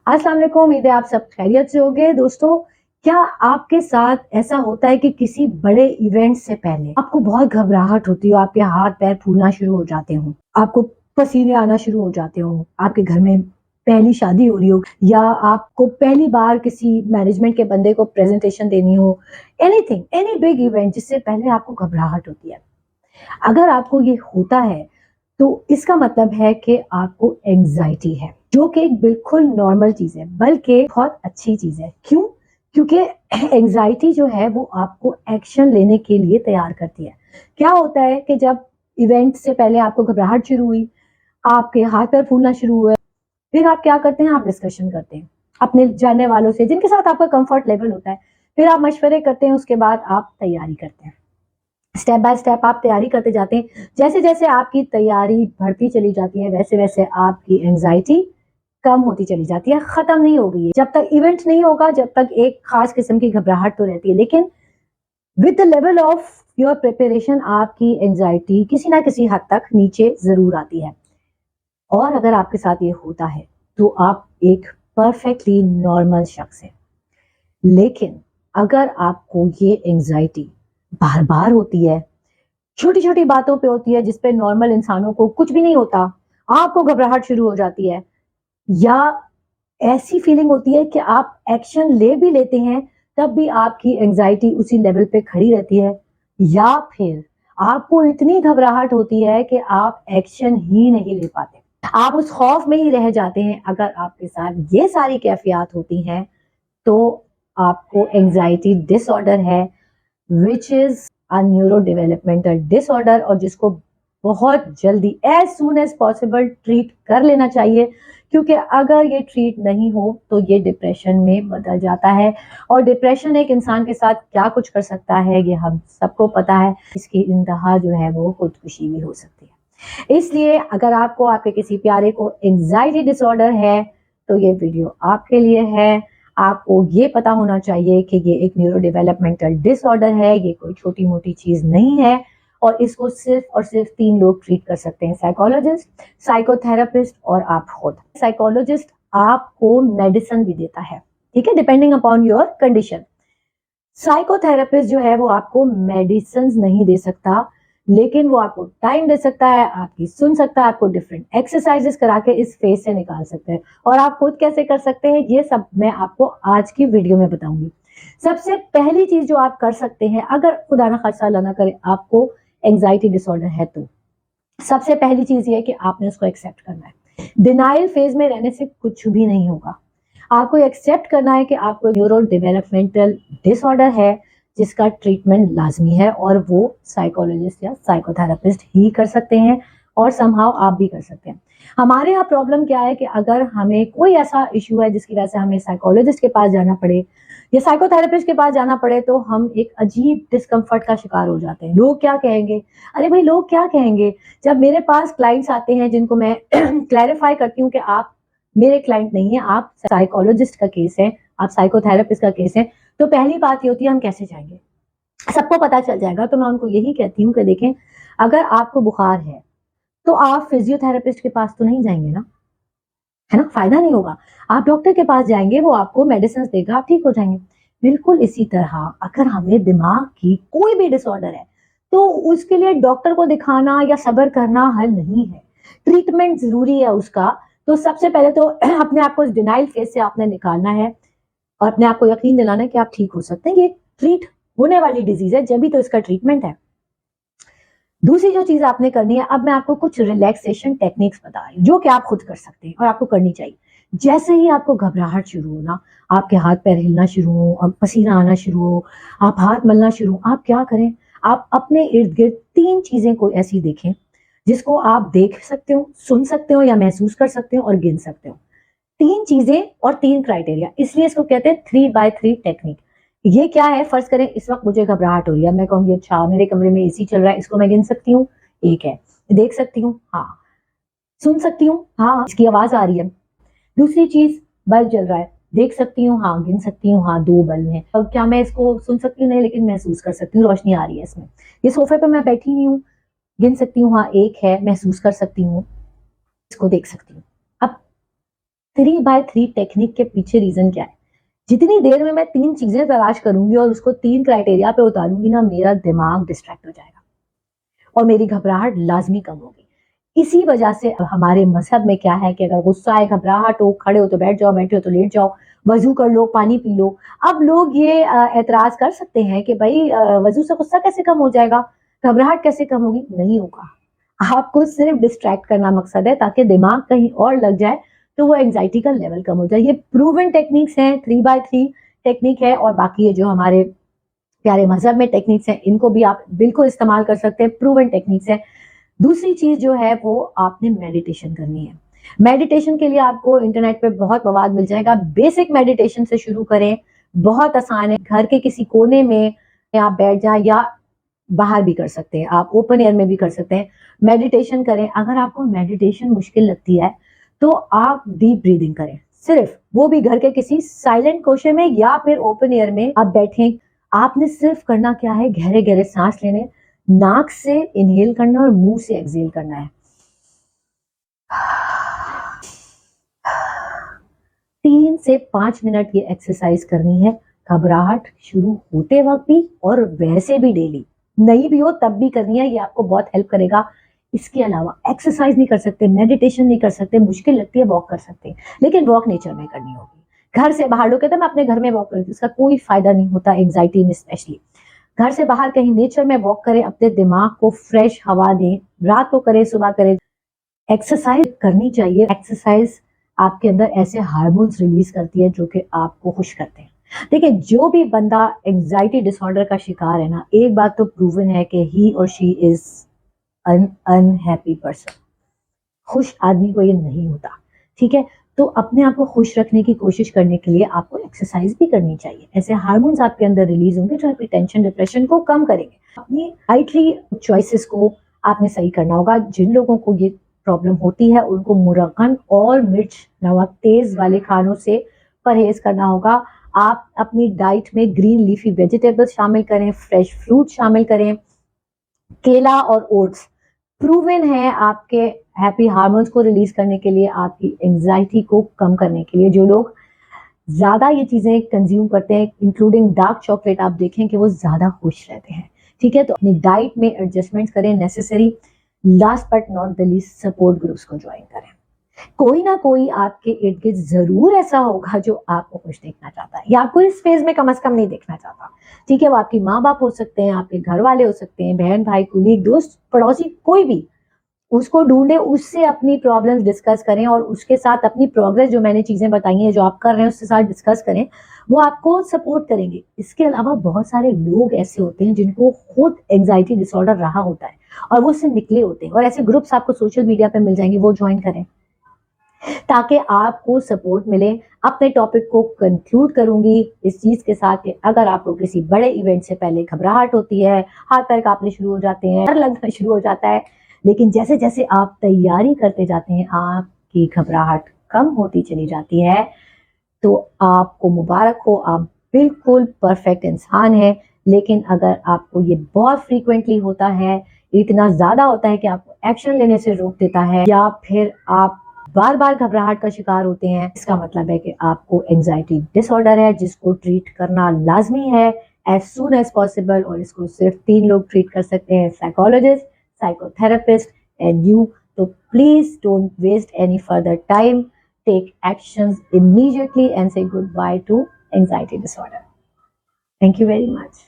अस्सलाम वालेकुम, उम्मीद है आप सब खैरियत से होंगे। दोस्तों, क्या आपके साथ ऐसा होता है कि किसी बड़े इवेंट से पहले आपको बहुत घबराहट होती हो, आपके हाथ पैर फूलना शुरू हो जाते हो, आपको पसीने आना शुरू हो जाते हो, आपके घर में पहली शादी हो रही हो या आपको पहली बार किसी मैनेजमेंट के बंदे को प्रेजेंटेशन देनी हो, एनीथिंग, एनी बिग इवेंट जिससे पहले आपको घबराहट होती है। अगर आपको ये होता है तो इसका मतलब है कि आपको एंजाइटी है, जो कि एक बिल्कुल नॉर्मल चीज है, बल्कि बहुत अच्छी चीज है। क्यों? क्योंकि एंजाइटी जो है वो आपको एक्शन लेने के लिए तैयार करती है। क्या होता है कि जब इवेंट से पहले आपको घबराहट शुरू हुई, आपके हाथ पैर फूलना शुरू हुए, फिर आप क्या करते हैं? आप डिस्कशन करते हैं अपने जानने वालों से, जिनके साथ आपका कंफर्ट लेवल होता है। फिर आप मशवरे करते हैं, उसके बाद आप तैयारी करते हैं। स्टेप बाय स्टेप आप तैयारी करते जाते हैं। जैसे जैसे आपकी तैयारी बढ़ती चली जाती है, वैसे वैसे आपकी एंजाइटी कम होती चली जाती है, खत्म नहीं हो गई है। जब तक इवेंट नहीं होगा, जब तक एक खास किस्म की घबराहट तो रहती है, लेकिन with the level of your preparation आपकी एंजाइटी किसी ना किसी हद तक नीचे जरूर आती है। और अगर आपके साथ ये होता है तो आप एक परफेक्टली नॉर्मल शख्स हैं। लेकिन अगर आपको ये एंजाइटी बार बार होती है, छोटी छोटी बातों पे होती है, जिसपे नॉर्मल इंसानों को कुछ भी नहीं होता, आपको घबराहट शुरू हो जाती है, या ऐसी फीलिंग होती है कि आप एक्शन ले भी लेते हैं तब भी आपकी एंजाइटी उसी लेवल पे खड़ी रहती है, या फिर आपको इतनी घबराहट होती है कि आप एक्शन ही नहीं ले पाते, आप उस खौफ में ही रह जाते हैं। अगर आपके साथ ये सारी कैफियत होती हैं तो आपको एंजाइटी डिसऑर्डर है, which is a neuro developmental disorder, और जिसको बहुत जल्दी as soon as possible treat कर लेना चाहिए। क्योंकि अगर ये ट्रीट नहीं हो तो ये डिप्रेशन में बदल जाता है, और डिप्रेशन एक इंसान के साथ क्या कुछ कर सकता है ये हम सबको पता है। इसकी इंतहा जो है वो खुदकुशी भी हो सकती है। इसलिए अगर आपको आपके किसी प्यारे को एंजाइटी डिसऑर्डर है तो ये वीडियो आपके लिए है। आपको ये पता होना चाहिए कि ये एक न्यूरो डेवलपमेंटल डिसऑर्डर है, ये कोई छोटी मोटी चीज नहीं है, और इसको सिर्फ और सिर्फ 3 लोग ट्रीट कर सकते हैं: साइकोलॉजिस्ट, साइकोथेरेपिस्ट और आप खुद। साइकोलॉजिस्ट आपको मेडिसिन भी देता है, ठीक है, depending upon your condition. Psychotherapist जो है वो आपको मेडिसिन नहीं दे सकता, लेकिन वो आपको टाइम दे सकता है, आपकी सुन सकता है, आपको डिफरेंट एक्सरसाइजेस करा के इस फेज से निकाल सकते हैं। और आप खुद कैसे कर सकते हैं ये सब मैं आपको आज की वीडियो में बताऊंगी। सबसे पहली चीज जो आप कर सकते हैं, अगर खुदा ना खास्ता अल्लाह ना करे आपको एंजाइटी डिसऑर्डर है, तो सबसे पहली चीज ये है कि आपने उसको एक्सेप्ट करना है। डिनाइल फेज में रहने से कुछ भी नहीं होगा। आपको एक्सेप्ट करना है कि आपको न्यूरो डेवलपमेंटल डिसऑर्डर है, जिसका ट्रीटमेंट लाजमी है, और वो साइकोलॉजिस्ट या साइकोथेरेपिस्ट ही कर सकते हैं, और समहाउ आप भी कर सकते हैं। हमारे यहाँ प्रॉब्लम क्या है कि अगर हमें कोई ऐसा इश्यू है जिसकी वजह से हमें साइकोलॉजिस्ट के पास जाना पड़े या साइकोथेरेपिस्ट के पास जाना पड़े, तो हम एक अजीब डिस्कम्फर्ट का शिकार हो जाते हैं। लोग क्या कहेंगे? अरे भाई, लोग क्या कहेंगे? जब मेरे पास क्लाइंट्स आते हैं जिनको मैं क्लैरिफाई करती हूँ कि आप मेरे क्लाइंट नहीं है, आप साइकोलॉजिस्ट का केस है, आप साइकोथेरेपिस्ट का केस है, तो पहली बात ये होती है हम कैसे जाएंगे? सबको पता चल जाएगा। तो मैं उनको यही कहती हूँ कि देखें, अगर आपको बुखार है तो आप फिजियोथेरेपिस्ट के पास तो नहीं जाएंगे ना, है ना, फायदा नहीं होगा। आप डॉक्टर के पास जाएंगे, वो आपको मेडिसिन देगा, आप ठीक हो जाएंगे। बिल्कुल इसी तरह अगर हमें दिमाग की कोई भी डिसऑर्डर है तो उसके लिए डॉक्टर को दिखाना या सब्र करना हल नहीं है, ट्रीटमेंट जरूरी है उसका। तो सबसे पहले तो अपने आप को इस डिनाइल फेज से आपने निकालना है, और अपने आप को यकीन दिलाना है कि आप ठीक हो सकते हैं। ये ट्रीट होने वाली डिजीज है, जब भी तो इसका ट्रीटमेंट है। दूसरी जो चीज आपने करनी है, अब मैं आपको कुछ रिलैक्सेशन टेक्निक्स बता रही हूँ जो कि आप खुद कर सकते हैं और आपको करनी चाहिए। जैसे ही आपको घबराहट शुरू हो ना, आपके हाथ पैर हिलना शुरू हो, अब पसीना आना शुरू हो, आप हाथ मलना शुरू हो, आप क्या करें? आप अपने इर्द गिर्द 3 चीजें कोई ऐसी देखें जिसको आप देख सकते हो, सुन सकते हो या महसूस कर सकते हो और गिन सकते हो। 3 चीजें और 3 क्राइटेरिया, इसलिए इसको कहते हैं 3x3 टेक्निक। ये क्या है? फर्ज करें इस वक्त मुझे घबराहट हो रही है, मैं कहूंगी अच्छा मेरे कमरे में एसी चल रहा है, इसको मैं गिन सकती हूँ, एक है। देख सकती हूँ, हाँ। सुन सकती हूँ, हाँ, इसकी आवाज आ रही है। दूसरी चीज, बल्ब जल रहा है, देख सकती हूँ, हाँ, गिन सकती हूँ, हाँ, 2 बल्ब हैं। अब क्या मैं इसको सुन सकती हूँ? नहीं, लेकिन महसूस कर सकती हूँ, रोशनी आ रही है इसमें। ये सोफे पे मैं बैठी हुई हूँ, गिन सकती हूँ, हाँ, एक है, महसूस कर सकती हूँ, इसको देख सकती हूँ। अब 3x3 टेक्निक के पीछे रीजन क्या है? जितनी देर में मैं 3 चीजें तलाश करूंगी और उसको 3 क्राइटेरिया पे उतारूंगी ना, मेरा दिमाग डिस्ट्रैक्ट हो जाएगा और मेरी घबराहट लाजमी कम होगी। इसी वजह से अब हमारे मजहब में क्या है कि अगर गुस्सा है, घबराहट हो, खड़े हो तो बैठ जाओ, बैठे हो तो लेट जाओ, वजू कर लो, पानी पी लो। अब लोग ये एतराज कर सकते हैं कि भाई वजू से गुस्सा कैसे कम हो जाएगा, घबराहट कैसे कम होगी? नहीं होगा। आपको सिर्फ डिस्ट्रैक्ट करना मकसद है ताकि दिमाग कहीं और लग जाए तो वो एंग्जाइटी का लेवल कम हो जाए। ये प्रूवन टेक्निक्स हैं, 3x3 टेक्निक है, और बाकी ये जो हमारे प्यारे मजहब में टेक्निक्स हैं इनको भी आप बिल्कुल इस्तेमाल कर सकते हैं, प्रूवन टेक्निक्स है। दूसरी चीज जो है वो आपने मेडिटेशन करनी है। मेडिटेशन के लिए आपको इंटरनेट पे बहुत मवाद मिल जाएगा। बेसिक मेडिटेशन से शुरू करें, बहुत आसान है। घर के किसी कोने में आप बैठ जाएं या बाहर भी कर सकते हैं, आप ओपन एयर में भी कर सकते हैं। मेडिटेशन करें। अगर आपको मेडिटेशन मुश्किल लगती है तो आप डीप ब्रीदिंग करें, सिर्फ वो भी घर के किसी साइलेंट कोशे में या फिर ओपन एयर में आप बैठें। आपने सिर्फ करना क्या है, गहरे गहरे सांस लेने, नाक से इनहेल करना और मुंह से एक्सहेल करना है। 3 से 5 मिनट ये एक्सरसाइज करनी है, घबराहट शुरू होते वक्त भी और वैसे भी डेली, नहीं भी हो तब भी करनी है। ये आपको बहुत हेल्प करेगा। इसके अलावा एक्सरसाइज नहीं कर सकते, मेडिटेशन नहीं कर सकते, मुश्किल लगती है, वॉक कर सकते हैं, लेकिन वॉक नेचर में करनी होगी। घर से बाहर, लोग कहते हैं मैं अपने घर में वॉक करती हूँ, इसका कोई फायदा नहीं होता एंग्जाइटी में स्पेशली। घर से बाहर कहीं नेचर में वॉक करें, अपने दिमाग को फ्रेश हवा दें, रात को करें, सुबह करें। एक्सरसाइज करनी चाहिए। एक्सरसाइज आपके अंदर ऐसे हार्मोन्स रिलीज करती है जो कि आपको खुश करते हैं। देखिए, जो भी बंदा एंजाइटी डिसऑर्डर का शिकार है ना, एक बात तो प्रूवन है कि ही और she is un unhappy person. खुश आदमी को ये नहीं होता, ठीक है? तो अपने आप को खुश रखने की कोशिश करने के लिए आपको एक्सरसाइज भी करनी चाहिए। ऐसे हार्मोन्स आपके अंदर रिलीज होंगे जो आपकी टेंशन, डिप्रेशन को कम करेंगे। अपनी डाइटरी चॉइसेस को आपने सही करना होगा। जिन लोगों को ये प्रॉब्लम होती है उनको मुरक्कन और मिर्च, नमक तेज वाले खानों से परहेज करना होगा। आप अपनी डाइट में ग्रीन लीफी वेजिटेबल्स शामिल करें, फ्रेश फ्रूट शामिल करें, केला और ओट्स प्रूवन है आपके हैप्पी हार्मोन्स को रिलीज करने के लिए, आपकी एंजाइटी को कम करने के लिए। जो लोग ज्यादा ये चीजें कंज्यूम करते हैं, इंक्लूडिंग डार्क चॉकलेट, आप देखें कि वो ज्यादा खुश रहते हैं, ठीक है? तो अपनी डाइट में एडजस्टमेंट करें necessary. Last but not the least, support groups को ज्वाइन करें। कोई ना कोई आपके इर्द गिर्द जरूर ऐसा होगा जो आपको खुश देखना चाहता है या आपको इस फेज में कम से कम नहीं देखना चाहता, ठीक है? वो आपके माँ बाप हो सकते हैं, आपके घर वाले हो सकते हैं, बहन भाई, कुलीग, दोस्त, पड़ोसी, कोई भी। उसको ढूंढे, उससे अपनी प्रॉब्लम्स डिस्कस करें और उसके साथ अपनी प्रोग्रेस, जो मैंने चीजें बताई हैं जो आप कर रहे हैं, उसके साथ डिस्कस करें। वो आपको सपोर्ट करेंगे। इसके अलावा बहुत सारे लोग ऐसे होते हैं जिनको खुद एंजाइटी डिसऑर्डर रहा होता है और वो उससे निकले होते हैं, और ऐसे ग्रुप्स आपको सोशल मीडिया पे मिल जाएंगे, वो ज्वाइन करें ताकि आपको सपोर्ट मिले। अपने टॉपिक को कंक्लूड करूंगी इस चीज के साथ कि अगर आपको किसी बड़े इवेंट से पहले घबराहट होती है, हाथ पैर कांपने शुरू हो जाते हैं, डर लगना शुरू हो जाता है, लेकिन जैसे जैसे आप तैयारी करते जाते हैं आपकी घबराहट कम होती चली जाती है, तो आपको मुबारक हो, आप बिल्कुल परफेक्ट इंसान है। लेकिन अगर आपको ये बहुत फ्रीक्वेंटली होता है, इतना ज्यादा होता है कि आपको एक्शन लेने से रोक देता है, या फिर आप बार बार घबराहट का शिकार होते हैं, इसका मतलब है कि आपको एंजाइटी डिसऑर्डर है जिसको ट्रीट करना लाजमी है एज सून एज पॉसिबल। और इसको सिर्फ 3 लोग ट्रीट कर सकते हैं, साइकोलॉजिस्ट, साइकोथेरेपिस्ट एंड यू। तो please don't waste any further time, take actions immediately and say goodbye to anxiety disorder. Thank you very much.